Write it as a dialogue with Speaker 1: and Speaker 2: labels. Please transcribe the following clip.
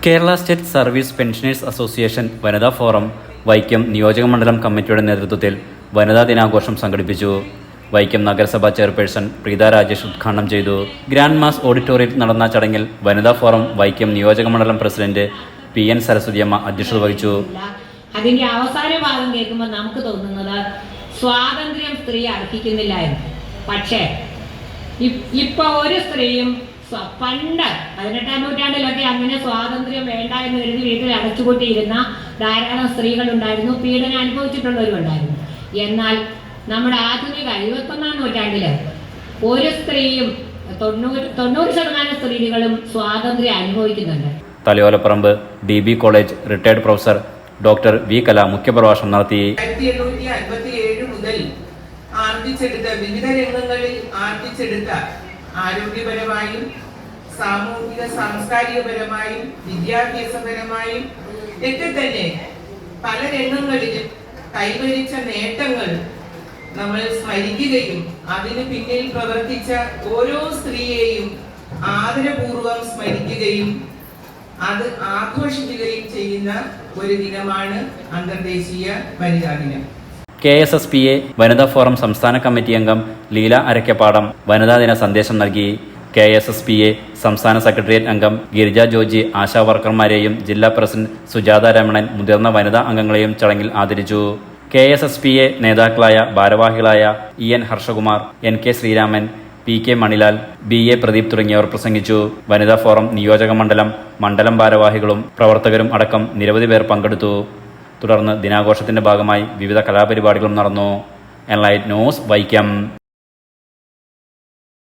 Speaker 1: Kerala state service pensioners association വനിതാ forum Vaikom നിയോജകമണ്ഡലം കമ്മിറ്റിയുടെ നേതൃത്വത്തിൽ വനിതാ ദിനാഘോഷം സംഘടിപ്പിച്ചു. വൈക്കം നഗരസഭാ ചെയർപേഴ്സൺ പ്രീത രാജേഷ് ഉദ്ഘാടനം ചെയ്തു. ഗ്രാൻഡ് മാസ് ഓഡിറ്റോറിയത്തിൽ നടന്ന ചടങ്ങിൽ വനിതാ ഫോറം വൈക്കം നിയോജകമണ്ഡലം പ്രസിഡന്റ് PN സരസ്വതിയമ്മ അധ്യക്ഷത വഹിച്ചു.
Speaker 2: അതിന്റെ അവസാന ഭാഗം കേൾക്കുമ്പോൾ നമുക്ക് തോന്നുന്നത് സ്വാതന്ത്ര്യം സ്ത്രീ അർഹിക്കുന്നില്ല എന്ന്. പക്ഷേ ഇപ്പൊ ഒരു സ്ത്രീയും പണ്ട് 18-ാം നൂറ്റാണ്ടിലൊക്കെ അങ്ങനെ സ്വാതന്ത്ര്യം വേണ്ട എന്ന് കരുതി വീട്ടിൽ അടച്ചുകൂട്ടിയിരുന്ന ധാരാളം സ്ത്രീകളുണ്ടായിരുന്നു, പീഡനം അനുഭവിച്ചിട്ടുള്ളവരുണ്ടായിരുന്നു. എന്നാൽ നമ്മുടെ ആധുനിക 21-ാം നൂറ്റാണ്ടില് ഒരു സ്ത്രീയും 90% സ്ത്രീകളും സ്വാതന്ത്ര്യം അനുഭവിക്കുന്നുണ്ട്.
Speaker 1: Thalayolaparambu DB college retired professor doctor V. കല മുഖ്യപ്രഭാഷണം നടത്തി.
Speaker 3: 1857 മുതൽ ആർജിച്ചെടുത്ത വിവിധ രംഗങ്ങളിൽ ആർജിച്ചെടുത്ത ആരോഗ്യപരമായും സാമൂഹിക സാംസ്കാരികപരമായും വിദ്യാഭ്യാസപരമായും ഒക്കെ തന്നെ പല രംഗങ്ങളിലും കൈവരിച്ച നേട്ടങ്ങൾ നമ്മൾ സ്മരിക്കുകയും അതിന് പിന്നിൽ പ്രവർത്തിച്ച ഓരോ സ്ത്രീയെയും ആദരപൂർവം സ്മരിക്കുകയും അത് ആഘോഷിക്കുകയും ചെയ്യുന്ന ഒരു ദിനമാണ് അന്തർദേശീയ വനിതാ ദിനം.
Speaker 1: KSSPA വനിതാ ഫോറം സംസ്ഥാന കമ്മിറ്റി അംഗം ലീല അരക്കപ്പാടം വനിതാ ദിന സന്ദേശം നൽകി. KSSPA സംസ്ഥാന സെക്രട്ടേറിയറ്റ് അംഗം ഗിരിജ ജോർജ് ആശാ വർക്കർമാരെയും ജില്ലാ പ്രസിഡന്റ് സുജാത രമണൻ മുതിർന്ന വനിതാ അംഗങ്ങളെയും ചടങ്ങിൽ ആദരിച്ചു. KSSPA നേതാക്കളായ ഭാരവാഹികളായ EN Harshakumar, NK Sreeraman, PK Manilal, BA Pradeep തുടങ്ങിയവർ പ്രസംഗിച്ചു. വനിതാ ഫോറം നിയോജക മണ്ഡലം ഭാരവാഹികളും പ്രവർത്തകരും അടക്കം നിരവധി പേർ പങ്കെടുത്തു. തുടർന്ന് ദിനാഘോഷത്തിന്റെ ഭാഗമായി വിവിധ കലാപരിപാടികളും നടന്നു. Enlight news Vaikom.